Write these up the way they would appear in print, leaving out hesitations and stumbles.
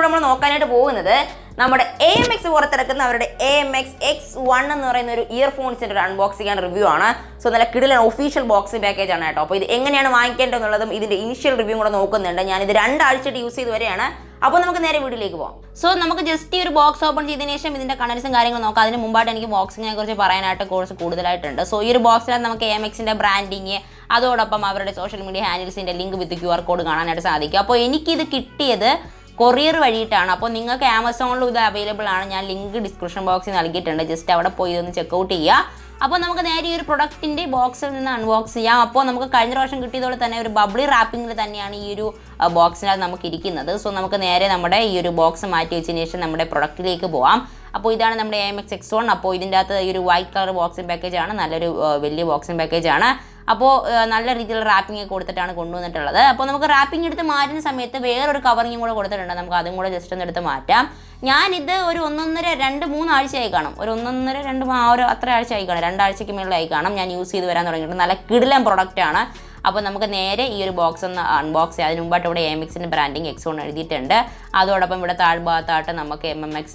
നമ്മൾ നോക്കാനായിട്ട് പോകുന്നത് നമ്മുടെ AMX പുറത്തിറക്കുന്ന അവരുടെ AMX X1 എന്ന് പറയുന്ന ഒരു ഇയർഫോൺസിന്റെ ഒരു അൺബോക്സിംഗ് ആൻഡ് റിവ്യൂ ആണ്. സോ നല്ല കിടിലൻ ഒഫീഷ്യൽ ബോക്സിംഗ് പാക്കേജ് ആണ് കേട്ടോ. അപ്പോൾ ഇത് എങ്ങനെയാണ് വാങ്ങിക്കേണ്ടതെന്നുള്ളതും ഇതിന്റെ ഇനിഷ്യൽ റിവ്യൂ കൂടെ നോക്കുന്നുണ്ട്. ഞാനിത് 2 ആഴ്ചയായിട്ട് യൂസ് ചെയ്ത് വരെയാണ്. അപ്പോൾ നമുക്ക് നേരെ വീഡിയോയിലേക്ക് പോകാം. സോ നമുക്ക് ജസ്റ്റ് ഈ ഒരു ബോക്സ് ഓപ്പൺ ചെയ്തതിനു ശേഷം ഇതിന്റെ കണ്ടൻസും കാര്യങ്ങളും നോക്കാം. അതിന് മുമ്പായിട്ട് എനിക്ക് ബോക്സിങ്ങിനെ കുറിച്ച് പറയാനായിട്ട് കുറച്ച് കൂടുതലായിട്ടുണ്ട്. സോ ഈ ഒരു ബോക്സിനകത്ത് നമുക്ക് AMXന്റെ ബ്രാൻഡിങ്, അതോടൊപ്പം അവരുടെ സോഷ്യൽ മീഡിയ ഹാൻഡിൽസിന്റെ ലിങ്ക് വിത്ത് QR കോഡ് കാണാനായിട്ട് സാധിക്കും. അപ്പോൾ എനിക്കിത് കിട്ടിയത് കൊറിയർ വഴിയിട്ടാണ്. അപ്പോൾ നിങ്ങൾക്ക് ആമസോണിലും ഇത് അവൈലബിൾ ആണ്. ഞാൻ ലിങ്ക് ഡിസ്ക്രിപ്ഷൻ ബോക്സിൽ നൽകിയിട്ടുണ്ട്. ജസ്റ്റ് അവിടെ പോയി ഇതൊന്ന് ചെക്കൗട്ട് ചെയ്യുക. അപ്പോൾ നമുക്ക് നേരെ ഈ ഒരു പ്രൊഡക്റ്റിൻ്റെ ബോക്സിൽ നിന്ന് അൺബോക്സ് ചെയ്യാം. അപ്പോൾ നമുക്ക് കഴിഞ്ഞ പ്രാവശ്യം കിട്ടിയതുപോലെ തന്നെ ഒരു ബബ്ലി റാപ്പിങ്ങിൽ തന്നെയാണ് ഈ ഒരു ബോക്സിനകത്ത് നമുക്ക് ഇരിക്കുന്നത്. സോ നമുക്ക് നേരെ നമ്മുടെ ഈ ഒരു ബോക്സ് മാറ്റി വെച്ചതിന് ശേഷം നമ്മുടെ പ്രൊഡക്റ്റിലേക്ക് പോകാം. അപ്പോൾ ഇതാണ് നമ്മുടെ AMX X1. അപ്പോൾ ഇതിൻ്റെ അകത്ത് ഈ ഒരു വൈറ്റ് കളർ ബോക്സിംഗ് പാക്കേജ് ആണ്. നല്ലൊരു വലിയ ബോക്സിംഗ് പാക്കേജ് ആണ്. അപ്പോൾ നല്ല രീതിയിൽ റാപ്പിംഗ് കൊടുത്തിട്ടാണ് കൊണ്ടുവന്നിട്ടുള്ളത്. അപ്പോൾ നമുക്ക് റാപ്പിംഗ് എടുത്ത് മാറ്റുന്ന സമയത്ത് വേറൊരു കവറിങ്ങും കൂടെ കൊടുത്തിട്ടുണ്ട്. നമുക്ക് അതും കൂടെ ജസ്റ്റ് ഒന്ന് എടുത്ത് മാറ്റാം. ഞാനിത് ഒരു 1.5-2-3 ആഴ്ചയായി കാണും. ഒരു 1.5-2 അത്ര ആഴ്ചയായി കാണും. 2 ആഴ്ചയ്ക്ക് മേളിലായി കാണും ഞാൻ യൂസ് ചെയ്ത് വരാൻ തുടങ്ങിയിട്ട്. നല്ല കിടിലൻ പ്രൊഡക്റ്റാണ്. അപ്പോൾ നമുക്ക് നേരെ ഈ ഒരു ബോക്സ് ഒന്ന് അൺബോക്സ് ചെയ്യാം. അതിന് മുമ്പായിട്ട് ഇവിടെ AMXന്റെ ബ്രാൻഡിങ് X1 എഴുതിയിട്ടുണ്ട്. അതോടൊപ്പം ഇവിടെ താഴ്ഭാഗത്തായിട്ട് നമുക്ക് MMX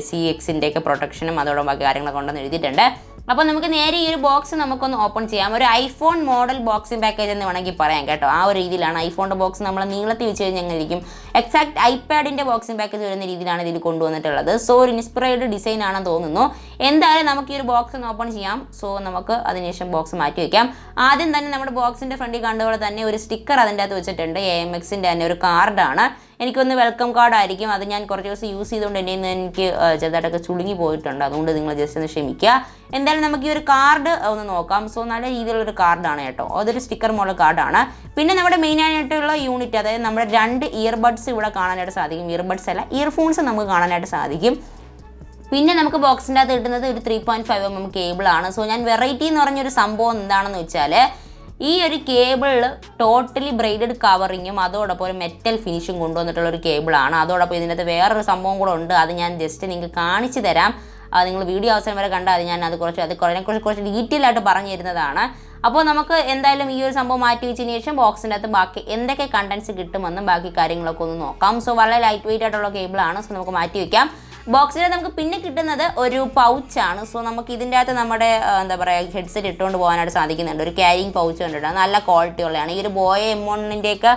CXൻ്റെയൊക്കെ പ്രൊട്ടക്ഷനും അതോടൊപ്പം ബാക്കി കാര്യങ്ങളൊക്കെ ഉണ്ടെന്ന് എഴുതിയിട്ടുണ്ട്. അപ്പോൾ നമുക്ക് നേരെ ഈ ഒരു ബോക്സ് നമുക്കൊന്ന് ഓപ്പൺ ചെയ്യാം. ഒരു ഐഫോൺ മോഡൽ ബോക്സിംഗ് പാക്കേജ് എന്ന് വേണമെങ്കിൽ പറയാം കേട്ടോ. ആ ഒരു രീതിയിലാണ് ഐഫോണിൻ്റെ ബോക്സ് നമ്മൾ നീളത്തിൽ വെച്ച് കഴിഞ്ഞാൽ എങ്ങനെ ഇരിക്കും, എക്സാക്ട് ഐപാഡിൻ്റെ ബോക്സിംഗ് പാക്കേജ് വരുന്ന രീതിയിലാണ് ഇതിൽ കൊണ്ടുവന്നിട്ടുള്ളത്. സോ ഒരു ഇൻസ്പയർഡ് ഡിസൈൻ ആണെന്ന് തോന്നുന്നു. എന്തായാലും നമുക്ക് ഈ ഒരു ബോക്സ് ഒന്ന് ഓപ്പൺ ചെയ്യാം. സോ നമുക്ക് അതിനുശേഷം ബോക്സ് മാറ്റി വയ്ക്കാം. ആദ്യം തന്നെ നമ്മുടെ ബോക്സിൻ്റെ ഫ്രണ്ടിൽ കണ്ടുപോലെ തന്നെ ഒരു സ്റ്റിക്കർ അതിൻ്റെ അകത്ത് വെച്ചിട്ടുണ്ട്. AMXൻ്റെ തന്നെ ഒരു കാർഡാണ്. എനിക്കൊന്ന് വെൽക്കം കാർഡ് ആയിരിക്കും. അത് ഞാൻ കുറച്ച് ദിവസം യൂസ് ചെയ്തുകൊണ്ട് എൻ്റെ എനിക്ക് ചെറുതായിട്ടൊക്കെ ചുളുങ്ങി പോയിട്ടുണ്ട്. അതുകൊണ്ട് നിങ്ങൾ ജസ്റ്റ് ഒന്ന് ക്ഷമിക്കുക. എന്തായാലും നമുക്ക് ഈ ഒരു കാർഡ് ഒന്ന് നോക്കാം. സോ നല്ല രീതിയിലുള്ളൊരു കാർഡാണ് കേട്ടോ. അതൊരു സ്റ്റിക്കർ മോഡൽ കാർഡാണ്. പിന്നെ നമ്മുടെ മെയിനായിട്ടുള്ള യൂണിറ്റ്, അതായത് നമ്മുടെ 2 ഇയർബഡ്സ് ഇവിടെ കാണാനായിട്ട് സാധിക്കും. ഇയർബഡ്സ് അല്ല, ഇയർഫോൺസ് നമുക്ക് കാണാനായിട്ട് സാധിക്കും. പിന്നെ നമുക്ക് ബോക്സിൻ്റെ അകത്ത് കിട്ടുന്നത് ഒരു 3.5mm കേബിളാണ്. സോ ഞാൻ വെറൈറ്റി എന്ന് പറഞ്ഞൊരു സംഭവം എന്താണെന്ന് വെച്ചാൽ ഈ ഒരു കേബിളിൽ ടോട്ടലി ബ്രെയ്ഡഡ് കവറിങ്ങും അതോടൊപ്പം ഒരു മെറ്റൽ ഫിനിഷും കൊണ്ടുവന്നിട്ടുള്ള ഒരു കേബിളാണ്. അതോടൊപ്പം ഇതിനകത്ത് വേറൊരു സംഭവം കൂടെ ഉണ്ട്. അത് ഞാൻ ജസ്റ്റ് നിങ്ങൾക്ക് കാണിച്ചു തരാം. നിങ്ങൾ വീഡിയോ അവസാനം വരെ കണ്ടാൽ അത് ഞാൻ കുറച്ച് ഡീറ്റെയിൽ ആയിട്ട് പറഞ്ഞു തരുന്നതാണ്. അപ്പോൾ നമുക്ക് എന്തായാലും ഈ ഒരു സംഭവം മാറ്റി വെച്ചതിന് ശേഷം ബോക്സിൻ്റെ അകത്ത് ബാക്കി എന്തൊക്കെ കണ്ടൻസ് കിട്ടുമെന്നും ബാക്കി കാര്യങ്ങളൊക്കെ ഒന്ന് നോക്കാം. സോ വളരെ ലൈറ്റ് വെയിറ്റ് ആയിട്ടുള്ള കേബിളാണ്. സോ നമുക്ക് മാറ്റി വയ്ക്കാം. ബോക്സിൽ നമുക്ക് പിന്നെ കിട്ടുന്നത് ഒരു പൗച്ചാണ്. സോ നമുക്ക് ഇതിൻ്റെ അകത്ത് നമ്മുടെ എന്താ പറയുക ഹെഡ്സെറ്റ് ഇട്ടുകൊണ്ട് പോകാനായിട്ട് സാധിക്കുന്നുണ്ട്. ഒരു ക്യാരിങ് പൗച്ച് കണ്ടിട്ട് നല്ല ക്വാളിറ്റി ഉള്ളതാണ്. ഈ ഒരു ബോയ M1ൻ്റെയൊക്കെ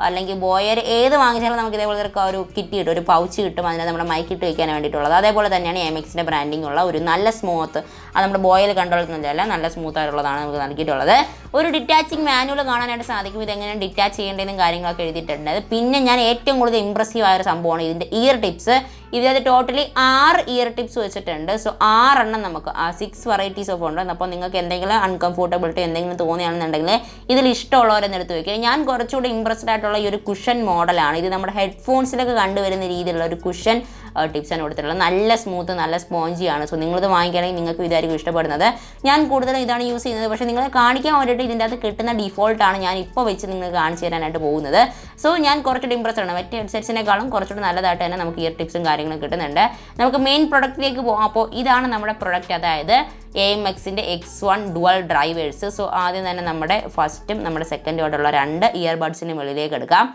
അല്ലെങ്കിൽ ബോയർ ഏത് വാങ്ങിച്ചാലും നമുക്ക് ഇതേപോലെ ഒരു കിറ്റ് കിട്ടും, ഒരു പൗച്ച് കിട്ടും. അതിന് നമ്മുടെ മൈക്കിട്ട് വയ്ക്കാൻ വേണ്ടിയിട്ടുള്ളത്. അതേപോലെ തന്നെയാണ് AMXൻ്റെ ബ്രാൻഡിങ് ഉള്ള ഒരു നല്ല സ്മൂത്ത്, അത് നമ്മുടെ ബോയിൽ കണ്ടുകൊള്ളുന്നതല്ല, നല്ല സ്മൂത്ത് ആയിട്ടുള്ളതാണ് നമുക്ക് നൽകിയിട്ടുള്ളത്. ഒരു ഡിറ്റാച്ചിങ് മാനുവൽ കാണാനായിട്ട് സാധിക്കും. ഇതെങ്ങനെ ഡിറ്റാച്ച് ചെയ്യേണ്ടതെന്നും കാര്യങ്ങളൊക്കെ എഴുതിയിട്ടുണ്ട്. പിന്നെ ഞാൻ ഏറ്റവും കൂടുതൽ ഇമ്പ്രസീവ് ആയൊരു സംഭവമാണ് ഇതിൻ്റെ ഇയർ ടിപ്സ്. ഇതിനകത്ത് ടോട്ടലി 6 ഇയർ ടിപ്സ് വെച്ചിട്ടുണ്ട്. സോ 6 എണ്ണം നമുക്ക് 6 വെറൈറ്റീസ് ഓഫ് ഉണ്ട്. അപ്പോൾ നിങ്ങൾക്ക് എന്തെങ്കിലും അൺകംഫർട്ടബിലിറ്റി എന്തെങ്കിലും തോന്നുകയാണെന്നുണ്ടെങ്കിൽ ഇതിൽ ഇഷ്ടമുള്ളവരെന്ന് എടുത്ത് വയ്ക്കുക. ഞാൻ കുറച്ചുകൂടി ഇമ്പ്രസ്ഡ് ആയിട്ടുള്ള ഈ ഒരു കുഷൻ മോഡലാണ്. ഇത് നമ്മുടെ ഹെഡ്ഫോൺസിലൊക്കെ കണ്ടുവരുന്ന രീതിയിലുള്ള ഒരു കുഷൻ ടിപ്സാണ് കൊടുത്തിട്ടുള്ളത്. നല്ല സ്മൂത്ത്, നല്ല സ്പോഞ്ചിയാണ്. സോ നിങ്ങളിത് വാങ്ങിക്കുകയാണെങ്കിൽ നിങ്ങൾക്ക് ഇതായിരിക്കും ഇഷ്ടപ്പെടുന്നത്. ഞാൻ കൂടുതലും ഇതാണ് യൂസ് ചെയ്യുന്നത്. പക്ഷേ നിങ്ങളെ കാണിക്കാൻ വേണ്ടിയിട്ട് ഇതിൻ്റെ അകത്ത് കിട്ടുന്ന ഡിഫോൾട്ടാണ് ഞാൻ ഇപ്പോൾ വെച്ച് നിങ്ങൾക്ക് കാണിച്ചു തരാനായിട്ട് പോകുന്നത്. സോ ഞാൻ കുറച്ചുകൂടി ഇമ്പ്രസ്ഡ് ആണ്. മറ്റേ ഹെഡ്സെറ്റ്സിനേക്കാളും കുറച്ചുകൂടി നല്ലതായിട്ട് തന്നെ നമുക്ക് ഇയർ ടിപ്സും കാര്യങ്ങളും കിട്ടുന്നുണ്ട്. നമുക്ക് മെയിൻ പ്രൊഡക്റ്റിലേക്ക് പോകാം. അപ്പോൾ ഇതാണ് നമ്മുടെ പ്രൊഡക്റ്റ്, അതായത് AMXൻ്റെ X1 ഡുവൽ ഡ്രൈവേഴ്സ്. സോ ആദ്യം തന്നെ നമ്മുടെ ഫസ്റ്റും നമ്മുടെ സെക്കൻഡും ആയിട്ടുള്ള 2 ഇയർബഡ്സിന് വെളിയിലേക്ക് എടുക്കാം.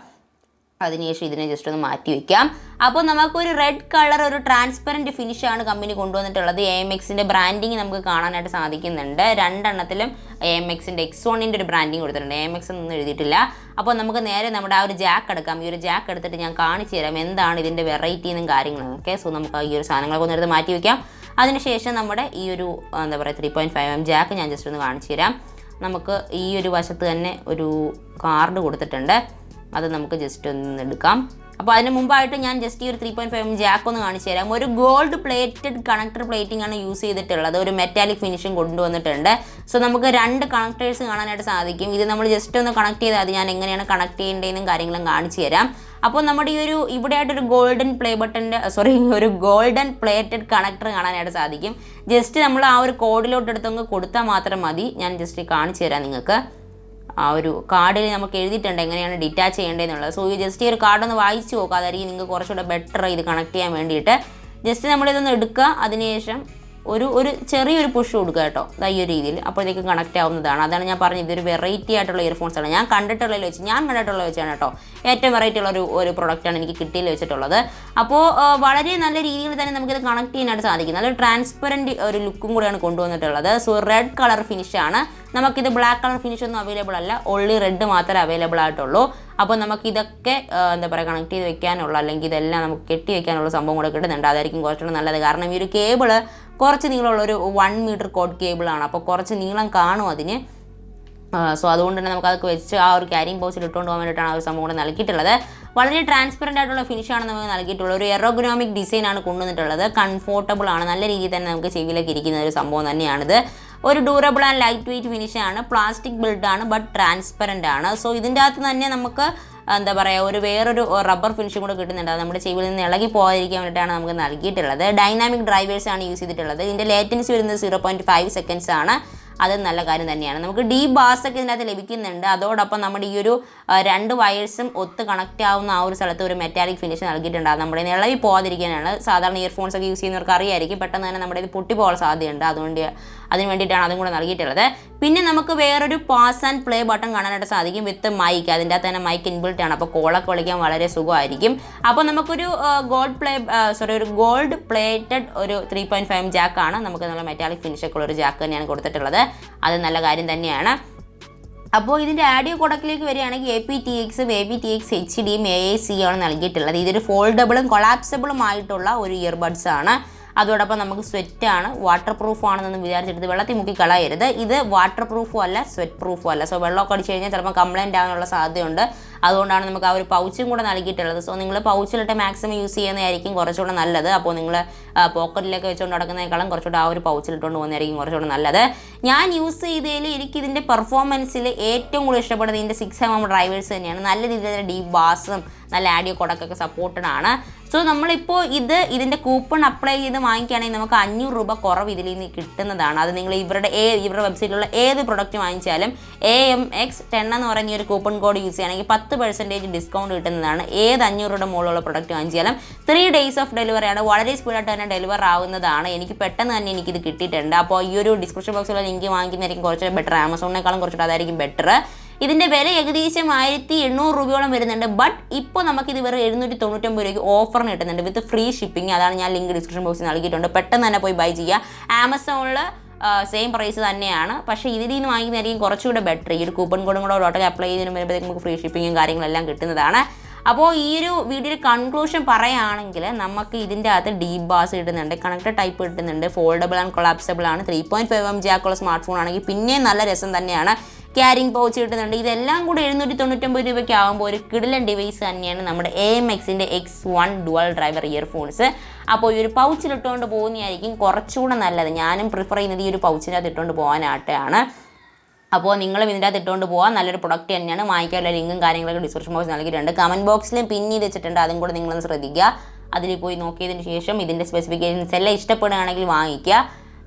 അതിനുശേഷം ഇതിനെ ജസ്റ്റ് ഒന്ന് മാറ്റി വയ്ക്കാം. അപ്പോൾ നമുക്കൊരു റെഡ് കളർ, ഒരു ട്രാൻസ്പെറൻറ്റ് ഫിനിഷാണ് കമ്പനി കൊണ്ടുവന്നിട്ടുള്ളത്. AMXൻ്റെ ബ്രാൻഡിങ് നമുക്ക് കാണാനായിട്ട് സാധിക്കുന്നുണ്ട്. 2 എണ്ണത്തിലും AMXൻ്റെ X1ൻ്റെ ഒരു ബ്രാൻഡിങ് കൊടുത്തിട്ടുണ്ട്. AMX ഒന്നും എഴുതിയിട്ടില്ല. അപ്പോൾ നമുക്ക് നേരെ നമ്മുടെ ആ ഒരു ജാക്ക് എടുക്കാം. ഈ ഒരു ജാക്ക് എടുത്തിട്ട് ഞാൻ കാണിച്ചു തരാം എന്താണ് ഇതിൻ്റെ വെറൈറ്റി എന്നും കാര്യങ്ങളും. ഓക്കെ, സോ നമുക്ക് ഈ ഒരു സാധനങ്ങളൊക്കെ ഒന്ന് എടുത്ത് മാറ്റി വയ്ക്കാം. അതിനുശേഷം നമ്മുടെ ഈ ഒരു എന്താ പറയുക 3.5mm ജാക്ക് ഞാൻ ജസ്റ്റ് ഒന്ന് കാണിച്ചു തരാം. നമുക്ക് ഈ ഒരു വശത്ത് തന്നെ ഒരു കാർഡ് കൊടുത്തിട്ടുണ്ട്. അത് നമുക്ക് ജസ്റ്റ് ഒന്ന് എടുക്കാം. അപ്പോൾ അതിന് മുമ്പായിട്ട് ഞാൻ ജസ്റ്റ് ഈ ഒരു 3.5mm ജാക്ക് ഒന്ന് കാണിച്ചു തരാം. ഒരു ഗോൾഡ് പ്ലേറ്റഡ് കണക്ടർ പ്ലേറ്റിംഗ് ആണ് യൂസ് ചെയ്തിട്ടുള്ളത്. ഒരു മെറ്റാലിക് ഫിനിഷും കൊണ്ടുവന്നിട്ടുണ്ട്. സോ നമുക്ക് 2 കണക്ടേഴ്സ് കാണാനായിട്ട് സാധിക്കും. ഇത് നമ്മൾ ജസ്റ്റ് ഒന്ന് കണക്ട് ചെയ്താൽ അത് ഞാൻ എങ്ങനെയാണ് കണക്ട് ചെയ്യേണ്ടതെന്നും കാര്യങ്ങളും കാണിച്ചു തരാം. അപ്പോൾ നമ്മുടെ ഈ ഒരു ഇവിടെയായിട്ടൊരു ഒരു ഗോൾഡൻ പ്ലേറ്റഡ് കണക്ടർ കാണാനായിട്ട് സാധിക്കും. ജസ്റ്റ് നമ്മൾ ആ ഒരു കോഡിലോട്ട് എടുത്തങ്ങ് കൊടുത്താൽ മാത്രം മതി. ഞാൻ ജസ്റ്റ് കാണിച്ചു തരാം നിങ്ങൾക്ക്. ആ ഒരു കാർഡിൽ നമുക്ക് എഴുതിയിട്ടുണ്ട് എങ്ങനെയാണ് ഡിറ്റാച്ച് ചെയ്യേണ്ടതെന്നുള്ളത്. സോ ജസ്റ്റ് ഈ ഒരു കാർഡൊന്ന് വായിച്ച് നോക്കുക. അതായിരിക്കും നിങ്ങൾക്ക് കുറച്ചുകൂടെ ബെറ്റർ ഇത് കണക്ട് ചെയ്യാൻ വേണ്ടിയിട്ട്. ജസ്റ്റ് നമ്മളിതൊന്ന് എടുക്കുക. അതിനുശേഷം ഒരു ചെറിയൊരു പുഷ് കൊടുക്കുക കേട്ടോ, ഈ ഒരു രീതിയിൽ. അപ്പോഴത്തേക്ക് കണക്റ്റ് ആവുന്നതാണ്. അതാണ് ഞാൻ പറഞ്ഞത്, ഇതൊരു വെറൈറ്റി ആയിട്ടുള്ള ഇയർഫോൺസ് ആണ്. ഞാൻ കണ്ടിട്ടുള്ളതിൽ വെച്ചാണ് കേട്ടോ ഏറ്റവും വെറൈറ്റി ഉള്ള ഒരു പ്രൊഡക്റ്റാണ് എനിക്ക് കിട്ടിയിൽ വെച്ചിട്ടുള്ളത്. അപ്പോൾ വളരെ നല്ല രീതിയിൽ തന്നെ നമുക്കിത് കണക്ട് ചെയ്യാനായിട്ട് സാധിക്കും. നല്ലൊരു ട്രാൻസ്പെറൻറ്റ് ഒരു ലുക്കും കൂടെയാണ് കൊണ്ടുവന്നിട്ടുള്ളത്. സോ റെഡ് കളർ ഫിനിഷാണ്. നമുക്കിത് ബ്ലാക്ക് കളർ ഫിനിഷ് ഒന്നും അവൈലബിൾ അല്ല, ഓൺലി റെഡ് മാത്രമേ അവൈലബിൾ ആയിട്ടുള്ളൂ. അപ്പോൾ നമുക്കിതൊക്കെ എന്താ പറയുക കണക്ട് ചെയ്ത് വെക്കാനുള്ള, അല്ലെങ്കിൽ ഇതെല്ലാം നമുക്ക് കെട്ടി വെക്കാനുള്ള സംഭവം കൂടെ കിട്ടുന്നുണ്ട്. അതായിരിക്കും കുറച്ചുകൂടെ നല്ലത്. കാരണം ഈ ഒരു കേബിള് കുറച്ച് നീളമുള്ളൊരു 1 മീറ്റർ കോഡ് കേബിളാണ്. അപ്പോൾ കുറച്ച് നീളം കാണും അതിന്. സോ അതുകൊണ്ട് തന്നെ നമുക്കതൊക്കെ വെച്ച് ആ ഒരു ക്യാരിങ് ബോക്സിൽ ഇട്ടുകൊണ്ട് പോകാൻ വേണ്ടിയിട്ടാണ് ആ ഒരു സംഭവം കൂടെ നൽകിയിട്ടുള്ളത്. വളരെ ട്രാൻസ്പെറൻ്റ് ആയിട്ടുള്ള ഫിനിഷാണ് നമുക്ക് നൽകിയിട്ടുള്ളത്. ഒരു എറോഗ്നോമിക് ഡിസൈനാണ് കൊണ്ടുവന്നിട്ടുള്ളത്. കംഫോർട്ടബിൾ ആണ്, നല്ല രീതിയിൽ തന്നെ നമുക്ക് ചെവിയിലേക്ക് ഇരിക്കുന്ന ഒരു സംഭവം തന്നെയാണിത്. ഒരു ഡ്യൂറബിൾ ആൻഡ് ലൈറ്റ് വെയിറ്റ് ഫിനിഷാണ്. പ്ലാസ്റ്റിക് ബിൽഡാണ്, ബട്ട് ട്രാൻസ്പെറൻ്റ് ആണ്. സോ ഇതിൻ്റെ അകത്ത് തന്നെ നമുക്ക് എന്താ പറയുക വേറൊരു റബ്ബർ ഫിനിഷും കൂടെ കിട്ടുന്നുണ്ട്. അത് നമ്മുടെ ചെവിയിൽ നിന്ന് ഇളകി പോകാതിരിക്കാൻ വേണ്ടിയിട്ടാണ് നമുക്ക് നൽകിയിട്ടുള്ളത്. ഡൈനാമിക് ഡ്രൈവേഴ്സാണ് യൂസ് ചെയ്തിട്ടുള്ളത്. ഇതിൻ്റെ ലേറ്റൻസി വരുന്നത് 0.5 സെക്കൻഡ്സ് ആണ്. അത് നല്ല കാര്യം തന്നെയാണ്. നമുക്ക് ഡീപ് ബാസ് ഒക്കെ ഇതിനകത്ത് ലഭിക്കുന്നുണ്ട്. അതോടൊപ്പം നമ്മുടെ ഈ ഒരു 2 വയേഴ്സും ഒത്ത് കണക്റ്റ് ആവുന്ന ആ ഒരു സ്ഥലത്ത് ഒരു മെറ്റാലിക് ഫിനിഷ് നൽകിയിട്ടുണ്ട്. അത് നമ്മുടെ ഇളവി പോകാതിരിക്കാനാണ്. സാധാരണ ഇയർഫോൺസ് ഒക്കെ യൂസ് ചെയ്യുന്നവർക്ക് അറിയായിരിക്കും, പെട്ടെന്ന് തന്നെ നമ്മുടെ ഇത് പൊട്ടിപ്പോകാൻ സാധ്യതയുണ്ട്. അതിന് വേണ്ടിയിട്ടാണ് അതും കൂടെ നൽകിയിട്ടുള്ളത്. പിന്നെ നമുക്ക് വേറൊരു പാസ് ആൻഡ് പ്ലേ ബട്ടൺ കാണാനായിട്ട് സാധിക്കും വിത്ത് മൈക്ക്. അതിൻ്റെ അകത്ത് തന്നെ മൈക്ക് ഇൻബിൽറ്റ് ആണ്. അപ്പോൾ കോളൊക്കെ വിളിക്കാൻ വളരെ സുഖമായിരിക്കും. അപ്പോൾ നമുക്കൊരു ഒരു ഗോൾഡ് പ്ലേറ്റഡ് ഒരു 3.5 ജാക്കാണ്. നമുക്ക് നല്ല മെറ്റാലിക് ഫിനിഷൊക്കെ ഉള്ള ഒരു ജാക്ക് തന്നെയാണ് കൊടുത്തിട്ടുള്ളത്. അത് നല്ല കാര്യം തന്നെയാണ്. അപ്പോൾ ഇതിൻ്റെ ആഡിയോ കോഡക്കിലേക്ക് വരികയാണെങ്കിൽ aptX, aptX HDയും AAC ആണ് നൽകിയിട്ടുള്ളത്. ഇതൊരു ഫോൾഡബിളും കൊളാപ്സബിളും ആയിട്ടുള്ള ഒരു ഇയർബഡ്സ് ആണ്. അതോടൊപ്പം നമുക്ക് സ്വെറ്റാണ്, വാട്ടർ പ്രൂഫ് ആണെന്നൊന്നും വിചാരിച്ചിട്ട് വെള്ളത്തിൽ മുക്കി കളയരുത്. ഇത് വാട്ടർ പ്രൂഫും അല്ല, സ്വെറ്റ് പ്രൂഫും അല്ല. സോ വെള്ളമൊക്കെ അടിച്ചു കഴിഞ്ഞാൽ ചിലപ്പോൾ കംപ്ലൈൻറ്റ് ആകാനുള്ള സാധ്യതയുണ്ട്. അതുകൊണ്ടാണ് നമുക്ക് ആ ഒരു പൗച്ചും കൂടെ നൽകിയിട്ടുള്ളത്. സോ നിങ്ങൾ പൗച്ചിലിട്ട് മാക്സിമം യൂസ് ചെയ്യുന്നതായിരിക്കും കുറച്ചുകൂടെ നല്ലത്. അപ്പോൾ നിങ്ങൾ പോക്കറ്റിലൊക്കെ വെച്ചുകൊണ്ട് നടക്കുന്നതിനേക്കാളും കുറച്ചുകൂടെ ആ ഒരു പൗച്ചിലിട്ടുകൊണ്ട് പോകുന്നതായിരിക്കും കുറച്ചുകൂടെ നല്ലത്. ഞാൻ യൂസ് ചെയ്തതിൽ എനിക്കിതിൻ്റെ പെർഫോമൻസിൽ ഏറ്റവും കൂടുതൽ ഇഷ്ടപ്പെടുന്നത് ഇതിൻ്റെ 6mm ഡ്രൈവേഴ്സ് തന്നെയാണ്. നല്ല രീതിയിൽ ഡീപ്പ് ബാസും നല്ല ആഡിയോ കൊടക്കൊക്കെ സപ്പോർട്ടഡ് ആണ്. സോ നമ്മളിപ്പോൾ ഇതിൻ്റെ കൂപ്പൺ അപ്ലൈ ചെയ്ത് വാങ്ങിക്കുകയാണെങ്കിൽ നമുക്ക് 500 രൂപ കുറവ് ഇതിൽ നിന്ന് കിട്ടുന്നതാണ്. അത് നിങ്ങൾ ഇവരുടെ വെബ്സൈറ്റിലുള്ള ഏത് പ്രൊഡക്റ്റ് വാങ്ങിച്ചാലും AMX10 എന്ന് പറയുന്ന ഈ ഒരു കൂപ്പൺ കോഡ് യൂസ് ചെയ്യുകയാണെങ്കിൽ 10% ഡിസ്കൗണ്ട് കിട്ടുന്നതാണ്. ഏത് 500 രൂപയുടെ മുകളിലുള്ള പ്രൊഡക്റ്റ് വാങ്ങിച്ചാലും 3 days ഓഫ് ഡെലിവറിയാണ്. വളരെ സ്പീഡായിട്ട് തന്നെ ഡെലിവർ ആവുന്നതാണ്. എനിക്ക് പെട്ടെന്ന് തന്നെ എനിക്കിത് കിട്ടിയിട്ടുണ്ട്. അപ്പോൾ ഈ ഒരു ഡിസ്ക്രിപ്ഷൻ ബോക്സിലുള്ള ലിങ്ക് വാങ്ങിക്കുന്നതായിരിക്കും കുറച്ചുകൂടെ ബെറ്റർ. ആമസോണിനേക്കാളും കുറച്ചുകൂടെ അതായിരിക്കും ബെറ്റർ. ഇതിൻ്റെ വില ഏകദേശം 1800 രൂപയോളം വരുന്നുണ്ട്. ബട്ട് ഇപ്പോൾ നമുക്കിത് വെറും 799 രൂപയ്ക്ക് ഓഫറിന് കിട്ടുന്നുണ്ട് വിത്ത് ഫ്രീ ഷിപ്പിംഗ്. അതാണ് ഞാൻ ലിങ്ക് ഡിസ്ക്രിപ്ഷൻ ബോക്സിൽ നൽകിയിട്ടുണ്ട്. പെട്ടെന്ന് തന്നെ പോയി ബൈ ചെയ്യുക. ആമസോണിൽ സെയിം പ്രൈസ് തന്നെയാണ്, പക്ഷേ ഇതിൽ നിന്ന് വാങ്ങിക്കുന്നതായിരിക്കും കുറച്ചുകൂടെ ബെറ്റർ. ഈ ഒരു കൂപ്പൺ കോഡും കൂടെ ടോട്ടൽ അപ്ലൈ ചെയ്തതിന് വരുമ്പോഴത്തേക്ക് നമുക്ക് ഫ്രീ ഷിപ്പിങ്ങും കാര്യങ്ങളെല്ലാം കിട്ടുന്നതാണ്. അപ്പോൾ ഈ ഒരു വീഡിയോയുടെ കൺക്ലൂഷൻ പറയുകയാണെങ്കിൽ നമുക്ക് ഇതിൻ്റെ അകത്ത് ഡീപ്പ് ബാസ് കിട്ടുന്നുണ്ട്, കണക്റ്റഡ് ടൈപ്പ് കിട്ടുന്നുണ്ട്, ഫോൾഡബിൾ ആൻഡ് കൊളാപ്സബിൾ ആണ്, 3.5mm ജാക്കുള്ള സ്മാർട്ട് ഫോൺ ആണെങ്കിൽ പിന്നെയും നല്ല രസം തന്നെയാണ്. ക്യാരിങ് പൗച്ച് കിട്ടുന്നുണ്ട്. ഇതെല്ലാം കൂടി 799 രൂപയ്ക്ക് ആകുമ്പോൾ ഒരു കിടിലൻ ഡിവൈസ് തന്നെയാണ് നമ്മുടെ AMXൻ്റെ X1 ഡുവൽ ഡ്രൈവർ ഇയർഫോൺസ്. അപ്പോൾ ഈ ഒരു പൗച്ചിലിട്ടുകൊണ്ട് പോകുന്നതായിരിക്കും കുറച്ചുകൂടെ നല്ലത്. ഞാനും പ്രിഫർ ചെയ്യുന്നത് ഈ ഒരു പൗച്ചിനകത്ത് ഇട്ടുകൊണ്ട് പോകാനായിട്ടാണ്. അപ്പോൾ നിങ്ങളും ഇതിൻ്റെ അകത്ത് ഇട്ടുകൊണ്ട് പോകാൻ നല്ലൊരു പ്രൊഡക്റ്റ് തന്നെയാണ്. വാങ്ങിക്കാനുള്ള ലിങ്കും കാര്യങ്ങളൊക്കെ ഡിസ്ക്രിപ്ഷൻ ബോക്സ് നൽകിയിട്ടുണ്ട്. കമൻറ്റ് ബോക്സിലും പിൻ ചെയ്ത് വെച്ചിട്ടുണ്ട്. അതും കൂടെ നിങ്ങളൊന്ന് ശ്രദ്ധിക്കുക. അതിൽ പോയി നോക്കിയതിന് ശേഷം ഇതിൻ്റെ സ്പെസിഫിക്കേഷൻസ് എല്ലാം ഇഷ്ടപ്പെടുകയാണെങ്കിൽ വാങ്ങിക്കുക.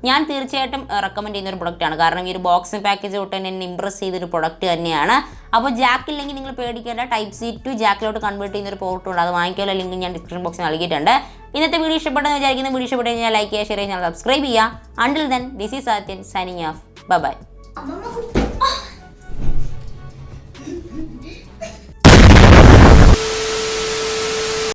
ഞാൻ തീർച്ചയായിട്ടും റെക്കമെൻഡ് ചെയ്യുന്ന ഒരു പ്രൊഡക്റ്റാണ്. കാരണം ഈ ഒരു ബോക്സും പാക്കേജ് തൊട്ട് തന്നെ എന്നെ ഇമ്പ്രസ് ചെയ്തൊരു പ്രൊഡക്റ്റ് തന്നെയാണ്. അപ്പോൾ ജാക്കില്ലെങ്കിൽ നിങ്ങൾ പേടിക്കേണ്ട, Type-C to ജാക്കിലോട്ട് കൺവേർട്ട് ചെയ്യുന്ന ഒരു പോർട്ടുണ്ട്. അത് വാങ്ങിക്കാനുള്ള ലിങ്ക് ഞാൻ ഡിസ്ക്രിപ്ഷൻ ബോക്സിൽ നൽകിയിട്ടുണ്ട്. ഇന്നത്തെ വീഡിയോ ഇഷ്ടപ്പെട്ടെന്ന് വിചാരിക്കുന്ന വീഡിയോ ഇഷ്ടപ്പെട്ട് കഴിഞ്ഞാൽ ലൈക്ക് ചെയ്യുക, ഷെയർ ചെയ്യുക, സബ്സ്ക്രൈബ് ചെയ്യുക. Until then this is Sathyan signing off. By.